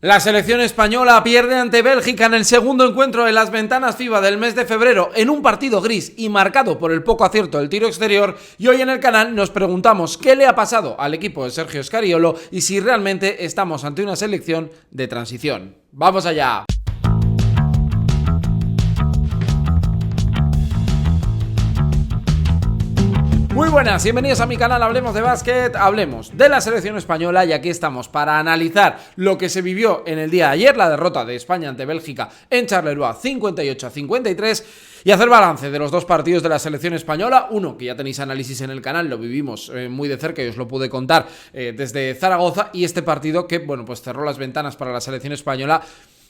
La selección española pierde ante Bélgica en el segundo encuentro de las ventanas FIBA del mes de febrero en un partido gris y marcado por el poco acierto del tiro exterior, y hoy en el canal nos preguntamos qué le ha pasado al equipo de Sergio Scariolo y si realmente estamos ante una selección de transición. ¡Vamos allá! Muy buenas, bienvenidos a mi canal Hablemos de Básquet, hablemos de la selección española y aquí estamos para analizar lo que se vivió en el día de ayer, la derrota de España ante Bélgica en Charleroi 58-53 y hacer balance de los dos partidos de la selección española, uno que ya tenéis análisis en el canal, lo vivimos muy de cerca y os lo pude contar desde Zaragoza, y este partido que, bueno, pues cerró las ventanas para la selección española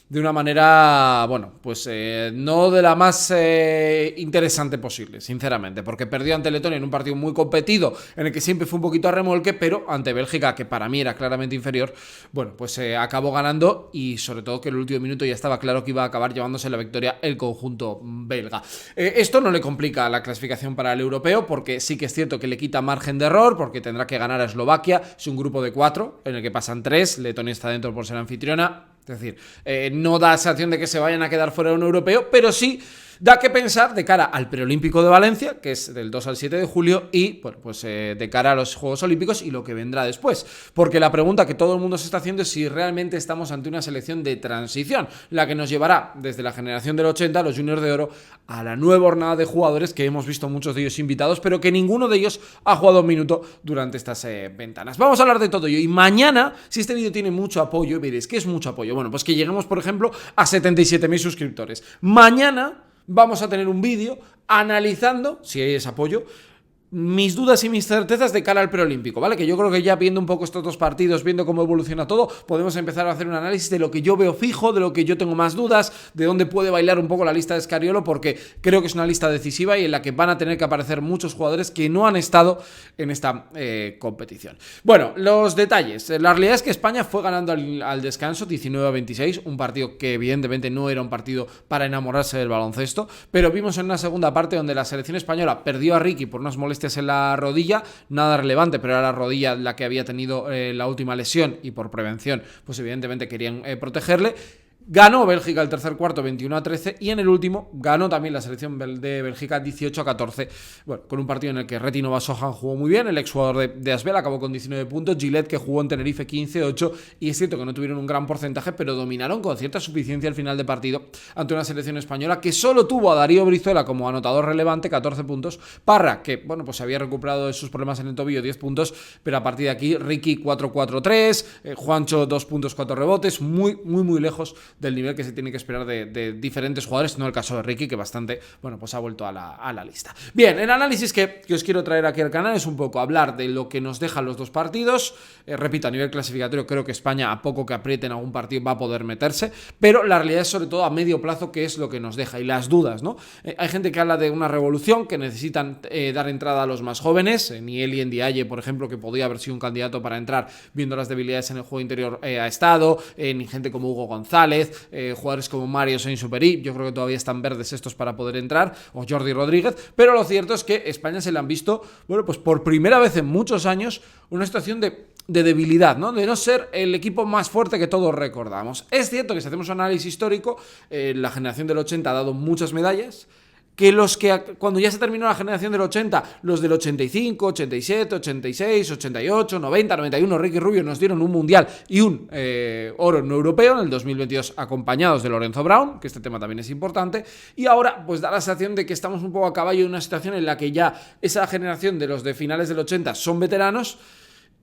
de una manera, bueno, pues no de la más interesante posible, sinceramente, porque perdió ante Letonia en un partido muy competido, en el que siempre fue un poquito a remolque, pero ante Bélgica, que para mí era claramente inferior, bueno, pues acabó ganando, y sobre todo que en el último minuto ya estaba claro que iba a acabar llevándose la victoria el conjunto belga. Esto no le complica la clasificación para el europeo, porque sí que es cierto que le quita margen de error, porque tendrá que ganar a Eslovaquia, es un grupo de 4, en el que pasan 3, Letonia está dentro por ser anfitriona. Es decir, no da sensación de que se vayan a quedar fuera de un europeo, pero sí da que pensar de cara al preolímpico de Valencia, que es del 2 al 7 de julio, y bueno, pues de cara a los Juegos Olímpicos y lo que vendrá después. Porque la pregunta que todo el mundo se está haciendo es si realmente estamos ante una selección de transición, la que nos llevará desde la generación del 80, los Juniors de Oro, a la nueva hornada de jugadores que hemos visto muchos de ellos invitados, pero que ninguno de ellos ha jugado un minuto durante estas ventanas. Vamos a hablar de todo ello, y mañana, si este vídeo tiene mucho apoyo, veréis que es mucho apoyo. Bueno, pues que lleguemos, por ejemplo, a 77.000 suscriptores. Mañana vamos a tener un vídeo analizando, si hay ese apoyo, mis dudas y mis certezas de cara al preolímpico, ¿vale? Que yo creo que ya viendo un poco estos dos partidos, viendo cómo evoluciona todo, podemos empezar a hacer un análisis de lo que yo veo fijo, de lo que yo tengo más dudas, de dónde puede bailar un poco la lista de Scariolo, porque creo que es una lista decisiva y en la que van a tener que aparecer muchos jugadores que no han estado en esta competición. Bueno, los detalles. La realidad es que España fue ganando al descanso 19-26, un partido que evidentemente no era un partido para enamorarse del baloncesto, pero vimos en una segunda parte donde la selección española perdió a Ricky por unas molestias en la rodilla, nada relevante, pero era la rodilla la que había tenido la última lesión, y por prevención, pues evidentemente querían protegerle. Ganó Bélgica el tercer cuarto 21-13, y en el último ganó también la selección de Bélgica 18-14, bueno, con un partido en el que Reti Nova-Sohan jugó muy bien, el exjugador de Asbel acabó con 19 puntos, Gillette, que jugó en Tenerife, 15-8, y es cierto que no tuvieron un gran porcentaje, pero dominaron con cierta suficiencia al final de partido ante una selección española que solo tuvo a Darío Brizuela como anotador relevante, 14 puntos, Parra, que bueno, pues había recuperado de sus problemas en el tobillo, 10 puntos, pero a partir de aquí Ricky 4-4-3, Juancho 2 puntos, 4 rebotes, muy lejos del nivel que se tiene que esperar de diferentes jugadores, no el caso de Ricky, que bastante, bueno, pues ha vuelto a la lista. Bien, el análisis que os quiero traer aquí al canal es un poco hablar de lo que nos dejan los dos partidos. Repito, a nivel clasificatorio creo que España, a poco que apriete en algún partido, va a poder meterse, pero la realidad es sobre todo a medio plazo qué es lo que nos deja, y las dudas, ¿no? Hay gente que habla de una revolución, que necesitan dar entrada a los más jóvenes, Nieli Ndiaye, por ejemplo, que podría haber sido un candidato para entrar, viendo las debilidades en el juego interior, ha estado, ni gente como Hugo González, jugadores como Mario Saint-Supéry, yo creo que todavía están verdes estos para poder entrar, o Jordi Rodríguez, pero lo cierto es que España se le han visto, bueno, pues por primera vez en muchos años, una situación de debilidad, ¿no? De no ser el equipo más fuerte que todos recordamos. Es cierto que si hacemos un análisis histórico, la generación del 80 ha dado muchas medallas, que los que cuando ya se terminó la generación del 80, los del 85, 87, 86, 88, 90, 91, Ricky Rubio nos dieron un mundial y un oro no europeo en el 2022, acompañados de Lorenzo Brown, que este tema también es importante, y ahora pues da la sensación de que estamos un poco a caballo en una situación en la que ya esa generación de los de finales del 80 son veteranos,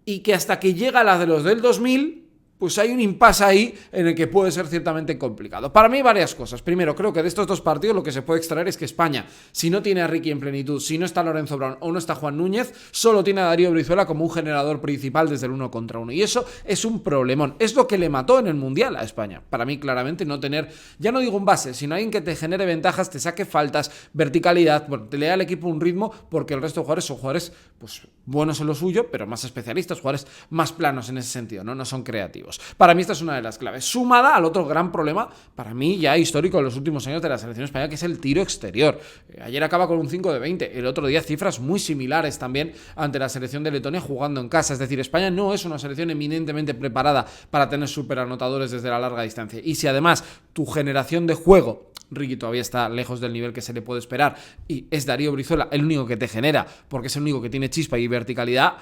y que hasta que llega la de los del 2000, pues hay un impasse ahí en el que puede ser ciertamente complicado. Para mí, varias cosas. Primero, creo que de estos dos partidos lo que se puede extraer es que España, si no tiene a Ricky en plenitud, si no está Lorenzo Brown o no está Juan Núñez, solo tiene a Darío Brizuela como un generador principal desde el 1 contra 1. Y eso es un problemón. Es lo que le mató en el Mundial a España. Para mí, claramente, no tener, ya no digo un base, sino alguien que te genere ventajas, te saque faltas, verticalidad, bueno, te le da al equipo un ritmo, porque el resto de jugadores son jugadores pues buenos en lo suyo, pero más especialistas, jugadores más planos en ese sentido, ¿no? No son creativos. positivos. Para mí esta es una de las claves, sumada al otro gran problema, para mí ya histórico en los últimos años de la selección española, que es el tiro exterior. Ayer acaba con un 5 de 20, el otro día cifras muy similares también ante la selección de Letonia jugando en casa. Es decir, España no es una selección eminentemente preparada para tener superanotadores desde la larga distancia. Y si además tu generación de juego, Ricky todavía está lejos del nivel que se le puede esperar, y es Darío Brizuela el único que te genera, porque es el único que tiene chispa y verticalidad,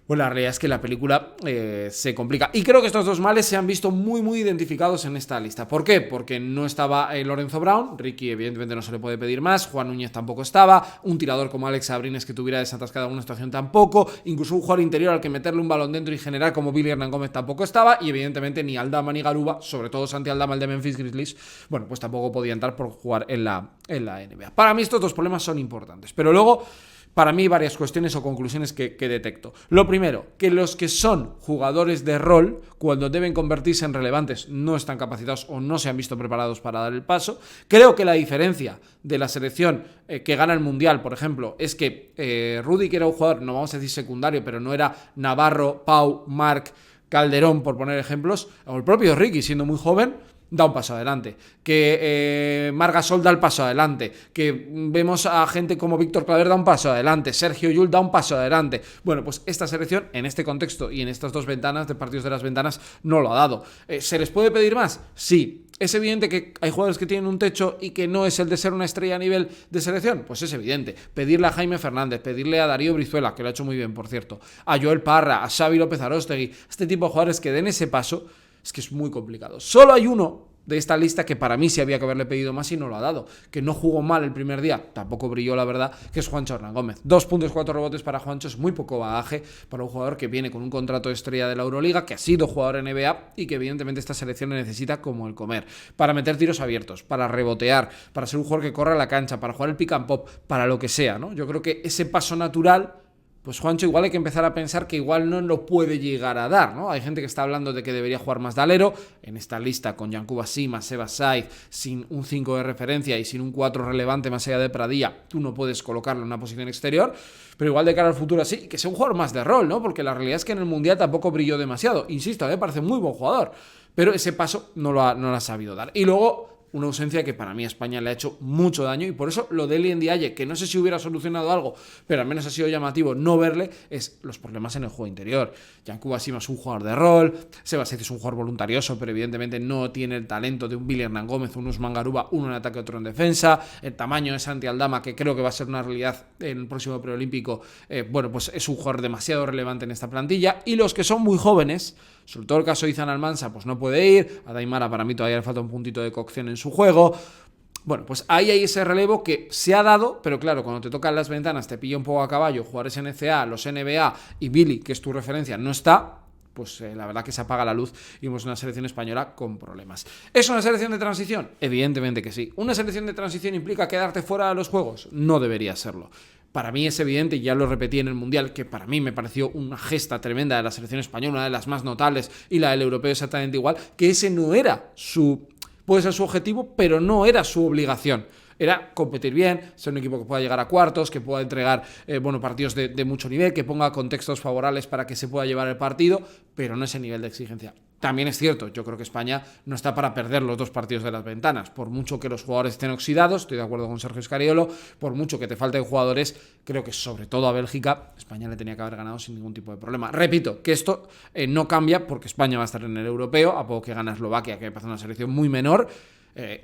pues la realidad es que la película se complica. Y creo que estos dos males se han visto muy identificados en esta lista. ¿Por qué? Porque no estaba Lorenzo Brown, Ricky evidentemente no se le puede pedir más, Juan Núñez tampoco estaba, un tirador como Alex Abrines que tuviera desatascada alguna situación tampoco, incluso un jugador interior al que meterle un balón dentro y generar como Billy Hernán Gómez tampoco estaba, y evidentemente ni Aldama ni Garuba, sobre todo Santi Aldama, el de Memphis Grizzlies, bueno, pues tampoco podía entrar por jugar en la NBA. Para mí estos dos problemas son importantes, pero luego para mí varias cuestiones o conclusiones que detecto. Lo primero, que los que son jugadores de rol, cuando deben convertirse en relevantes, no están capacitados o no se han visto preparados para dar el paso. Creo que la diferencia de la selección que gana el Mundial, por ejemplo, es que Rudy, que era un jugador, no vamos a decir secundario, pero no era Navarro, Pau, Marc, Calderón, por poner ejemplos, o el propio Ricky, siendo muy joven, da un paso adelante, que Marc Gasol da el paso adelante, que vemos a gente como Víctor Claver da un paso adelante, Sergio Llull da un paso adelante. Bueno, pues esta selección, en este contexto y en estas dos ventanas, de partidos de las ventanas, no lo ha dado. ¿Se les puede pedir más? Sí. ¿Es evidente que hay jugadores que tienen un techo y que no es el de ser una estrella a nivel de selección? Pues es evidente. Pedirle a Jaime Fernández, pedirle a Darío Brizuela, que lo ha hecho muy bien, por cierto, a Joel Parra, a Xavi López Aróstegui, este tipo de jugadores que den ese paso, es que es muy complicado. Solo hay uno de esta lista que para mí sí había que haberle pedido más y no lo ha dado, que no jugó mal el primer día, tampoco brilló la verdad, que es Juancho Hernán Gómez. 2 puntos, 4 rebotes para Juancho, es muy poco bagaje para un jugador que viene con un contrato de estrella de la Euroliga, que ha sido jugador en NBA y que evidentemente esta selección le necesita como el comer, para meter tiros abiertos, para rebotear, para ser un jugador que corra la cancha, para jugar el pick and pop, para lo que sea, ¿no? Yo creo que ese paso natural, pues Juancho igual hay que empezar a pensar que igual no lo puede llegar a dar, ¿no? Hay gente que está hablando de que debería jugar más de alero, en esta lista con Yankuba Sima, Seba Saiz, sin un 5 de referencia y sin un 4 relevante más allá de Pradilla, tú no puedes colocarlo en una posición exterior, pero igual de cara al futuro sí, que sea un jugador más de rol, ¿no? Porque la realidad es que en el Mundial tampoco brilló demasiado, insisto, a mí me parece muy buen jugador, pero ese paso no lo ha sabido dar. Y luego una ausencia que para mí a España le ha hecho mucho daño, y por eso lo de Eli Ndiaye, que no sé si hubiera solucionado algo, pero al menos ha sido llamativo no verle, es los problemas en el juego interior. Yankuba Sima es un jugador de rol, Seba Saiz es un jugador voluntarioso, pero evidentemente no tiene el talento de un Billy Hernán Gómez, un Usman Garuba, uno en ataque, otro en defensa. El tamaño de Santi Aldama, que creo que va a ser una realidad en el próximo preolímpico, bueno, pues es un jugador demasiado relevante en esta plantilla. Y los que son muy jóvenes, sobre todo el caso de Izan Almansa, pues no puede ir. A Daimara para mí todavía le falta un puntito de cocción en su juego. Bueno, pues ahí hay ese relevo que se ha dado, pero claro, cuando te tocan las ventanas, te pilla un poco a caballo, jugadores NCAA, los NBA y Billy, que es tu referencia, no está, pues la verdad que se apaga la luz y vemos una selección española con problemas. ¿Es una selección de transición? Evidentemente que sí. ¿Una selección de transición implica quedarte fuera de los juegos? No debería serlo. Para mí es evidente, y ya lo repetí en el Mundial, que para mí me pareció una gesta tremenda de la selección española, una de las más notables, y la del europeo exactamente igual, que ese no era puede ser su objetivo, pero no era su obligación. Era competir bien, ser un equipo que pueda llegar a cuartos, que pueda entregar partidos de mucho nivel, que ponga contextos favorables para que se pueda llevar el partido, pero no ese nivel de exigencia. También es cierto, yo creo que España no está para perder los 2 partidos de las ventanas, por mucho que los jugadores estén oxidados, estoy de acuerdo con Sergio Scariolo, por mucho que te falten jugadores, creo que sobre todo a Bélgica, España le tenía que haber ganado sin ningún tipo de problema. Repito, que esto no cambia porque España va a estar en el europeo, a poco que gana Eslovaquia, que me parece una selección muy menor.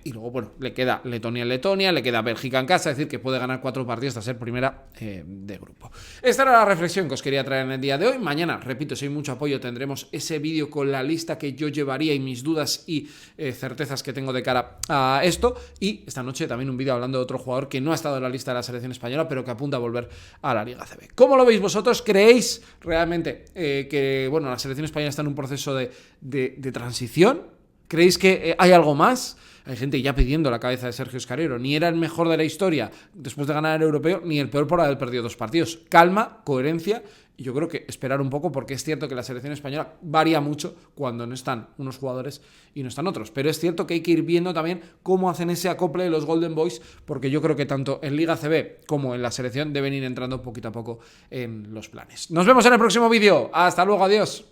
Y luego, bueno, le queda Letonia en Letonia, le queda Bélgica en casa, es decir, que puede ganar 4 partidos hasta ser primera de grupo. Esta era la reflexión que os quería traer en el día de hoy. Mañana, repito, si hay mucho apoyo, tendremos ese vídeo con la lista que yo llevaría y mis dudas y certezas que tengo de cara a esto. Y esta noche también un vídeo hablando de otro jugador que no ha estado en la lista de la selección española, pero que apunta a volver a la Liga CB. ¿Cómo lo veis vosotros? ¿Creéis realmente que la selección española está en un proceso de transición? ¿Creéis que hay algo más? Hay gente ya pidiendo la cabeza de Sergio Scariolo. Ni era el mejor de la historia después de ganar el europeo, ni el peor por haber perdido 2 partidos. Calma, coherencia, y yo creo que esperar un poco, porque es cierto que la selección española varía mucho cuando no están unos jugadores y no están otros. Pero es cierto que hay que ir viendo también cómo hacen ese acople de los Golden Boys, porque yo creo que tanto en Liga CB como en la selección deben ir entrando poquito a poco en los planes. Nos vemos en el próximo vídeo. Hasta luego, adiós.